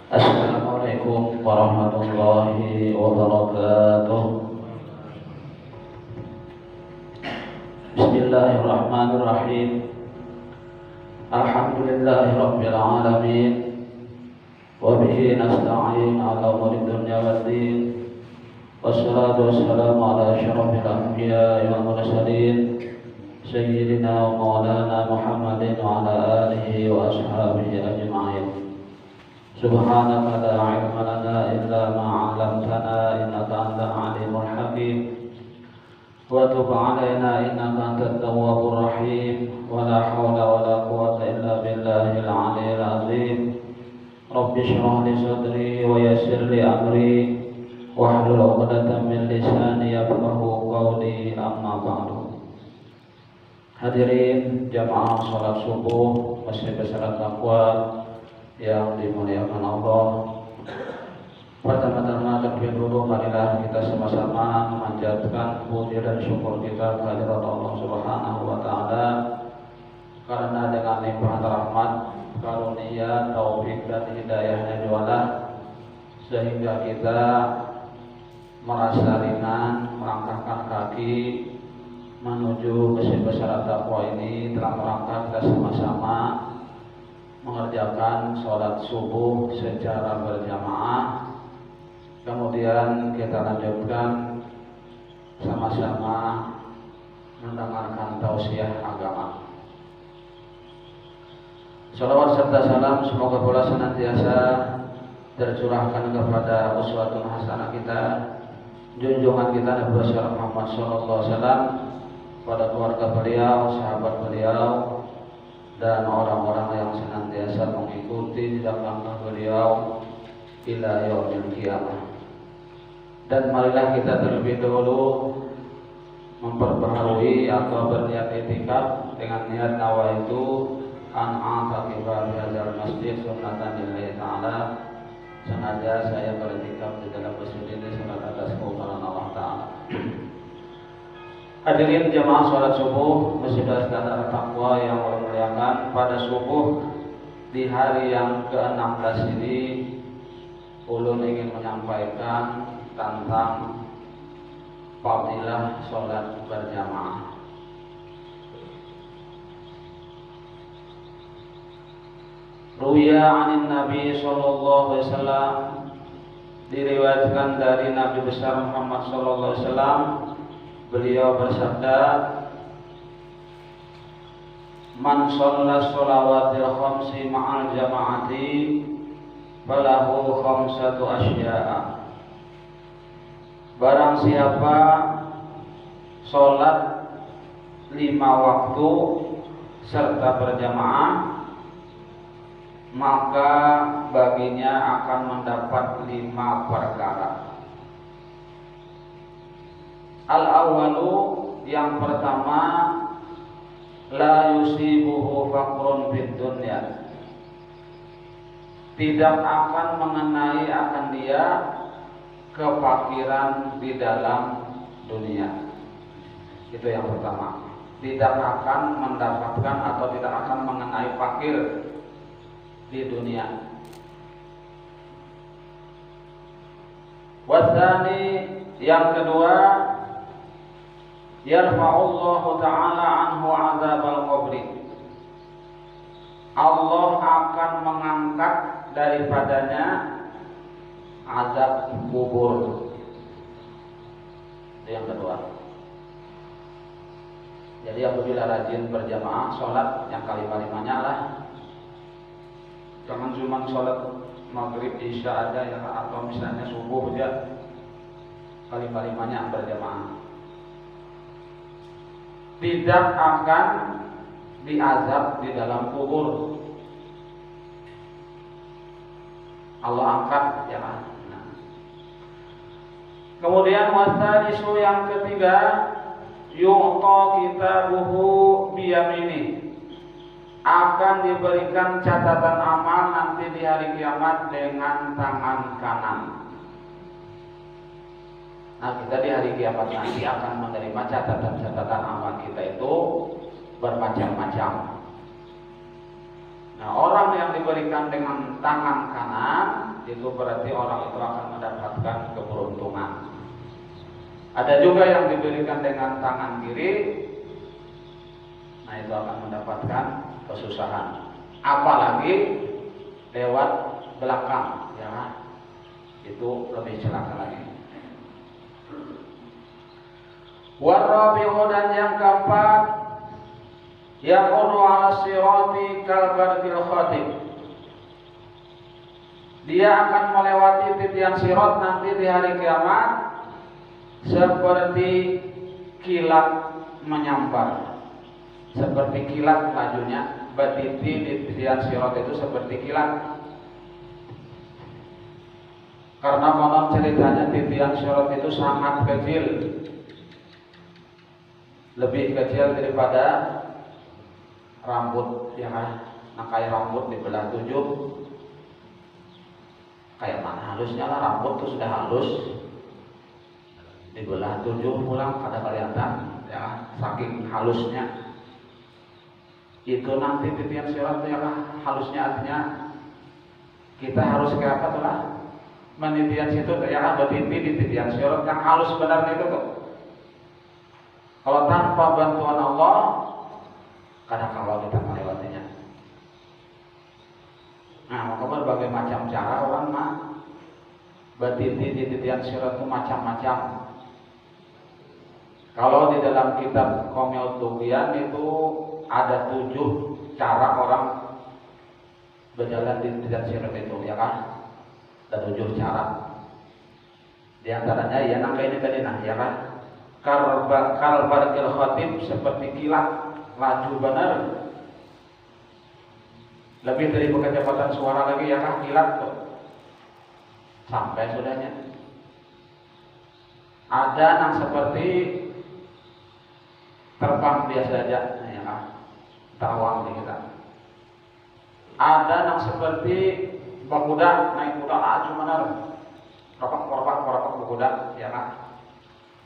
Assalamualaikum warahmatullahi wabarakatuh. Bismillahirrahmanirrahim. Alhamdulillahirabbil alamin. Wa bihi nasta'in 'ala umuri dunya waddin. Wassalatu wassalamu ala asyrafil anbiya'i wal mursalin sayyidina wa maulana Muhammadin wa ala alihi wa ashabihi ajma'in. Subhanaka la ilma lana illa ma 'allamtana innaka antal alimul hakim. Wa tub 'alaina innaka antat tawwabur rahim. Wa la haula wa la quwwata illa billahil 'aliyyil 'azim. Rabbi shrah li sadri wa yassir li amri wahlul 'uqdatam min lisani yafqahu qawli, amma ba'du. Hadirin jamaah salat subuh masjid Besar Taqwa yang dimuliakan Allah. Pertama-tama takbir dulu, marilah kita sama-sama memanjatkan puji dan syukur kita kehadirat Allah Subhanahu wa taala, karena dengan limpahan rahmat, karunia, taufik dan hidayahnya jualah sehingga kita merasa ringan melangkahkan kaki menuju Masjid Besar Taqwa ini dalam rangka kita sama-sama mengerjakan sholat subuh secara berjamaah. Kemudian kita lanjutkan sama-sama mendengarkan tausiah agama. Salawat serta salam semoga pula senantiasa tercurahkan kepada uswatun hasanah kita, junjungan kita Nabi besar Muhammad SAW, pada keluarga beliau, sahabat beliau, dan orang-orang yang senantiasa mengikuti jejak langkah beliau ila yaumil qiyamah. Dan marilah kita terlebih dahulu memperbaharui atau berniat i'tikaf dengan niat nawaitu an a'taqifa fi hadzal masjid sunnatan lillahi ta'ala. Sengaja saya beriktikaf di dalam masjid ini sebagai atas keutamaan Allah Ta'ala. Hadirin jamaah sholat subuh Masjid Besar Taqwa yang memuliakan, pada subuh di hari yang ke-16 ini ulun ingin menyampaikan tentang fadilah sholat berjamaah. Ruya anin Nabi sallallahu alaihi wasallam, diriwayatkan dari Nabi besar Muhammad sallallahu alaihi wasallam, beliau bersabda, man shalla sholawatil khamsi ma'al jama'ati falahu khamsatu asya'a. Barang siapa sholat 5 waktu serta berjamaah, maka baginya akan mendapat 5 perkara. Al-awwalu, yang pertama, la yusibuhu faqrun fid dunya, tidak akan mengenai akan dia kefakiran di dalam dunia. Itu yang pertama, tidak akan mendapatkan atau tidak akan mengenai fakir di dunia. Wasani, yang kedua, yarfa'ullahu ta'ala anhu azabal qabri, Allah akan mengangkat daripadanya azab kubur. Itu yang kedua. Jadi apabila rajin berjamaah sholat yang kelima-limanya lah, jangan cuma sholat maghrib isya aja ya, atau misalnya subuh aja, kelima-limanya berjamaah. Tidak akan diazab di dalam kubur, Allah angkat ya. Kemudian wasanisu, yang ketiga, yu'ta kitabuhu biyamini, akan diberikan catatan amal nanti di hari kiamat dengan tangan kanan. Nah, kita di hari kiamat nanti akan menerima catatan-catatan amal kita itu bermacam-macam. Nah, orang yang diberikan dengan tangan kanan itu berarti orang itu akan mendapatkan keberuntungan. Ada juga yang diberikan dengan tangan kiri, nah itu akan mendapatkan kesusahan. Apalagi lewat belakang, ya, itu lebih celaka lagi. Warabi'u, dan yang keempat, yaqulu 'ala sirati kalbarqil khatib. Dia akan melewati titian sirat nanti di hari kiamat seperti kilat menyambar. Seperti kilat lajunya, batiti di titian sirat itu seperti kilat. Karena konon ceritanya titian sirat itu sangat kecil, lebih kecil daripada rambut, ya kan? Nah, kayak rambut dibelah 7. Kayak mana halusnya lah, rambut tuh sudah halus, dibelah 7 pulang kada kelihatan, ya, saking halusnya. Itu nanti titian sirat, ya kan? Halusnya artinya kita harus kayak apa tuh lah? Menitian situ, ya kan? Bertiti di titian sirat yang halus benar itu tuh. Kalau tanpa bantuan Allah, kadang-kala kita melewatinya. Nah, maka berbagai macam cara orang mah bertiti di titian sirat itu macam-macam. Kalau di dalam kitab Komil Tugian itu ada 7 cara orang berjalan di titian sirat itu, ya kan? Ada 7 cara. Di antaranya ya nangka ini tadi, nah, ya kan? Kalbarqil khatib, seperti kilat laju benar, lebih dari kecepatan suara lagi, ya kan? Kilat tuh sampai sudahnya. Ada yang seperti terbang biasa saja, ya kan? Terawang di kita. Ada yang seperti berkuda, naik kuda laju benar, ropak berkuda, ya kan?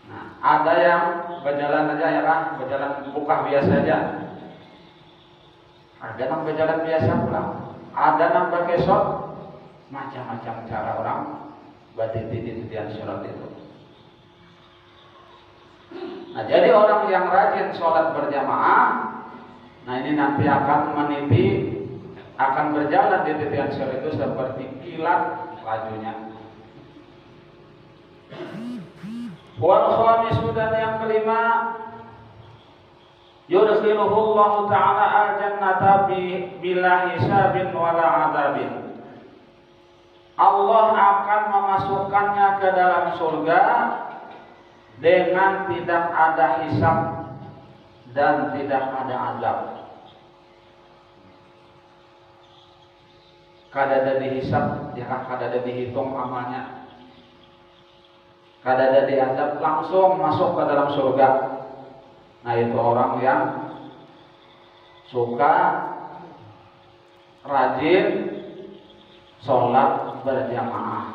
Nah, ada yang berjalan aja, ya kan? Berjalan buka biasa aja. Ada yang berjalan biasa pulang. Ada yang pakai shot. Macam-macam cara orang bertiti di titian sirat itu. Nah, jadi orang yang rajin sholat berjamaah, nah ini nanti akan meniti, akan berjalan di titian sirat itu seperti kilat lajunya. Wal khamisu, dan yang kelima, yudkhiluhullahu ta'ala al-jannata bila hisabin wala adabin. Allah akan memasukkannya ke dalam surga dengan tidak ada hisab dan tidak ada azab. Kada ada dihisab, ya kan? Kada ada dihitung amalnya. Kada ada diazab, langsung masuk ke dalam surga. Nah, itu orang yang suka rajin sholat berjamaah.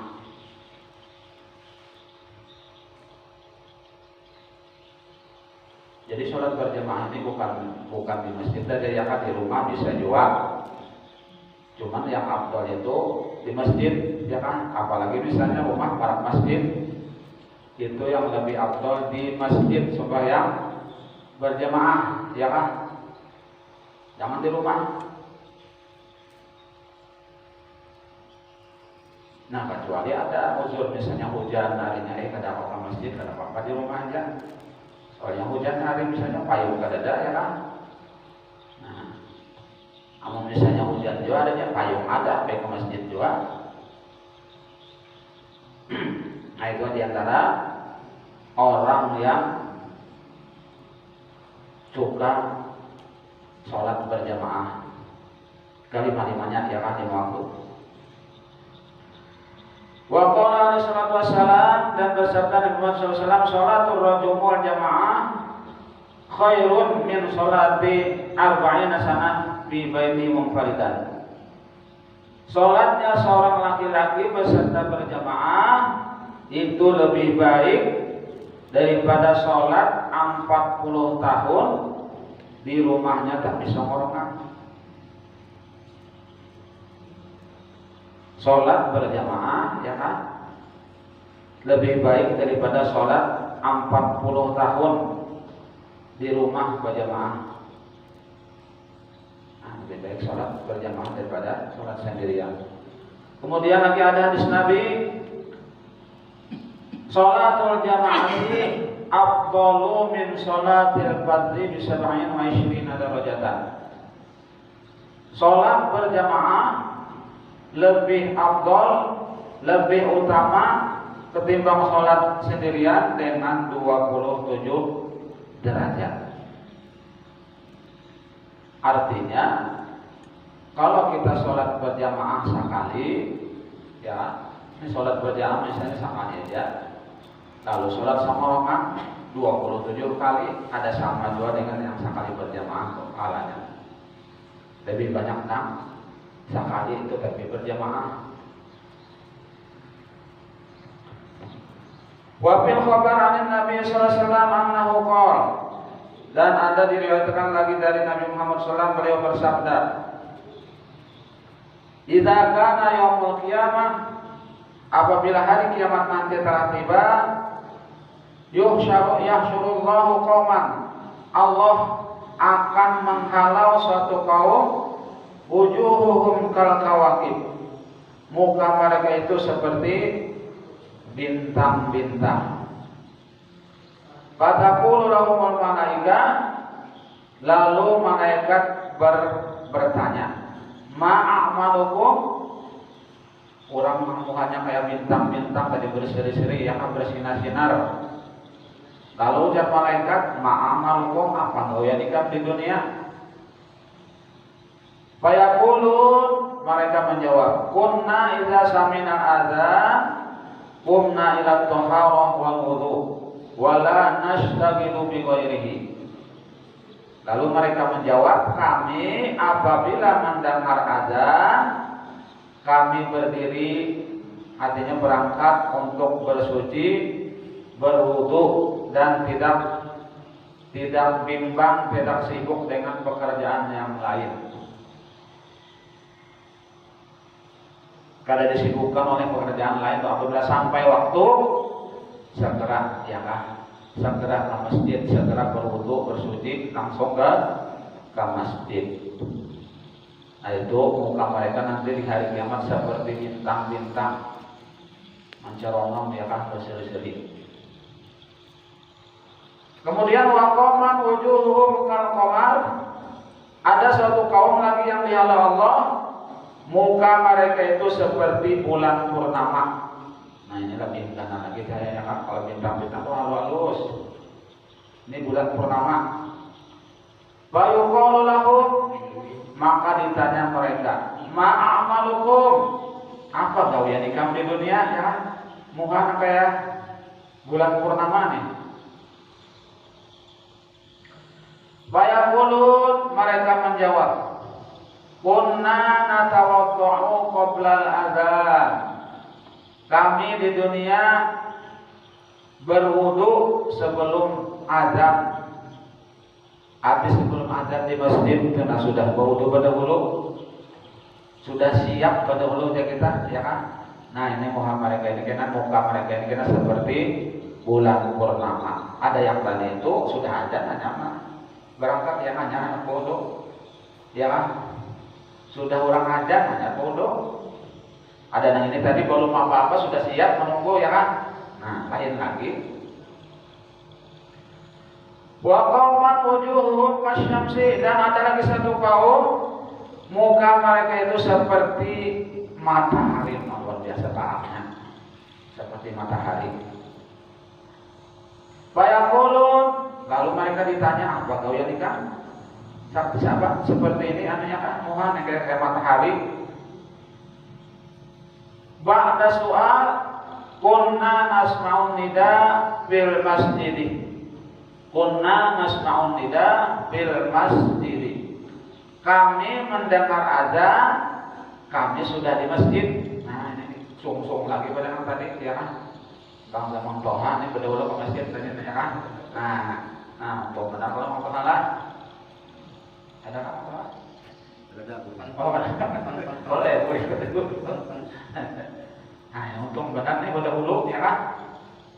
Jadi sholat berjamaah ini bukan di masjid saja, ya kan? Di rumah bisa juga. Cuman yang afdal itu di masjid, ya kan? Apalagi misalnya rumah para masjid, itu yang lebih afdal di masjid sembahyang berjamaah, ya kan? Jangan di rumah. Nah, kecuali ada uzur, misalnya hujan harinya, kada apa-apa masjid, kada apa-apa di rumah aja. Soalnya hujan hari misalnya payung kada ada, ya kan? Nah, namun misalnya hujan juga adanya, payung ada, baik ke masjid juga. Nah, itu diantara orang yang suka sholat berjamaah, kelima-limanya, ya kan? 5 waktu. Wa qala alaihi salatu wassalam, dan bersabda Nabi Muhammad SAW, sholatul rajul jamaah khairun min sholati 40 sanah fi baiti munfaridan. Sholatnya seorang laki-laki beserta berjamaah itu lebih baik daripada sholat 40 tahun di rumahnya tak bisa ngorongan. sholat berjamaah ya kan lebih baik daripada sholat 40 tahun di rumah berjamaah. Lebih baik sholat berjamaah daripada sholat sendirian. Kemudian lagi ada hadis Nabi, sholatul jamaati afdalu min sholatil fardhi bi 27 darajatan. Sholat berjamaah lebih afdal, lebih utama ketimbang sholat sendirian dengan 27 derajat. Artinya kalau kita sholat berjamaah sekali, ya, ini sholat berjamaah misalnya sekali aja. Lalu sholat sama orang 27 kali, ada sama juga dengan yang sekali berjamaah pahalanya. Lebih banyak 6 sekali itu tapi berjamaah. Wa fil khabar 'an Nabi sallallahu alaihi wasallam annahu qala, dan ada diriwayatkan lagi dari Nabi Muhammad SAW, beliau bersabda, "Idza kana yaumul qiyamah, apabila hari kiamat nanti telah tiba, yahsyurullahu qauman, Allah akan menghalau suatu kaum, wujuhuhum kal kawakib, muka mereka itu seperti bintang-bintang. Fataqulu lahumul malaika, lalu malaikat bertanya, ma'amalukum, orang mukanya kayak bintang-bintang tadi berseri-seri yang bersinar-sinar. Lalu ujar malaikat, ma'amalukum, apa yang nikam di dunia? Fayaqulun, mereka menjawab, kunna idza samina adzan qumna ila taharah wal wudu wala nashtagilu bi ghairihi. Lalu mereka menjawab, kami apabila mendengar azan kami berdiri, artinya berangkat untuk bersuci, berwudu, dan tidak bimbang, tidak sibuk dengan pekerjaan yang lain. Karena disibukkan oleh pekerjaan lain, apabila sampai waktu segera segera ke masjid, segera berwudu, bersuci, langsung ke masjid. Nah itu muka mereka nanti di hari kiamat seperti bintang-bintang mencerongong berseri-seri. Kemudian waqaman wujuhuhum kal qamar, ada suatu kaum lagi yang dihalau Allah, muka mereka itu seperti bulan purnama. Nah inilah bintang lagi saya kan, kalau bintang-bintang itu halus. Ini bulan purnama. Fayuqalu lahum, maka ditanya mereka, ma'amalukum, apa gawean ikam di dunia ya? Muka kayak bulan purnama nih. Fayaqulun, mereka menjawab, kunna natawadda'u qoblal adzan, kami di dunia berwudu sebelum azan. Habis sebelum azan di masjid karena sudah berwudu pada dulu, sudah siap pada dulu ya kita, ya kan? Nah ini muka mereka ini kena seperti bulan purnama. Ada yang tadi itu sudah azan hanya berangkat yang hanya wudu, ya kan? Sudah orang azan hanya wudu. Ada yang ini tadi belum apa-apa sudah siap menunggu, ya kan? Nah lain lagi. Wa qauman wujuhuhum kasyamsi, dan ada lagi satu kaum muka mereka itu seperti matahari, luar biasa terangnya, seperti matahari. Fayaqulun, lalu mereka ditanya, apa kau yang nikah? Siapa seperti ini anaknya kan muka kayak matahari. Ba'da soal, kunna nasma'un nida bil masjidi. Kunna nasma'un nida bil masjidi. Kami mendengar azan, kami sudah di masjid. Nah ini sung-sung lagi pada yang tadi, ya kan? Bang zaman Toha ini berdua ke masjid tadi, ya kan? Nah, untuk benar kalau mau kenalan, ada apa? Oh, boleh, boleh ikut itu. Nah, yang untung benar nih udah dulu ya kan?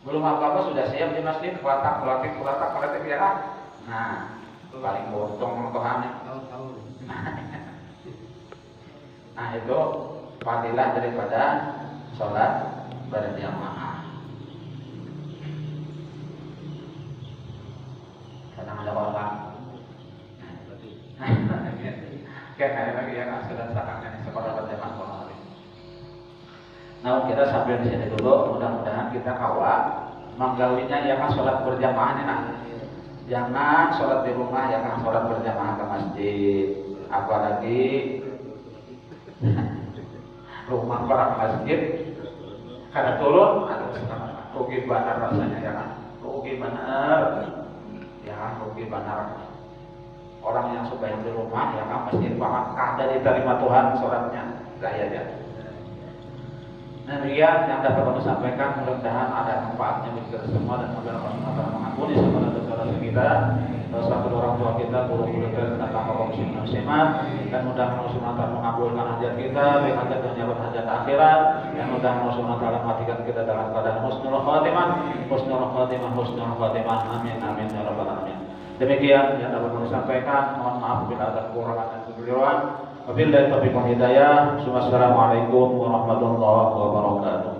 Belum apa-apa sudah siap di masjid, kelatik ya kan? Nah, itu paling bontong Tuhan. Nah, itu fadilah daripada sholat berjamaah. Kadang ada orang kayak lagi yang sudah sakannya sekolah berjamaah kemarin. Nah, kita sambil di sini dulu, mudah-mudahan kita kawal menggawinya ya kan sholat berjamaah nih nah. Jangan sholat di rumah, ya kan sholat berjamaah ke masjid. Apalagi rumah orang masjid kada turun, aduh rugi benar rasanya ya kan, rugi benar, ya kan rugi benar. Orang yang sembahyang di rumah ya kan masjid banget kada diterima Tuhan sholatnya, gayanya. Demikian yang dapat kami sampaikan, mudah-mudahan ada manfaatnya bagi kita semua dan mudah-mudahan Allah mengampuni segala dosa-dosa kita, dosa kedua orang tua kita, guru-guru kita, dan kaum muslimin, dan mudah-mudahan Allah mengabulkan hajat kita, baik hajat dunia dan hajat akhirat, dan mudah-mudahan Allah matikan kita dalam keadaan husnul khatimah, amin ya rabbal alamin. Demikian yang dapat kami sampaikan, mohon maaf bila ada kekurangan dan kekeliruan. Wabillahi taufiq wal hidayah. Assalamualaikum warahmatullahi wabarakatuh.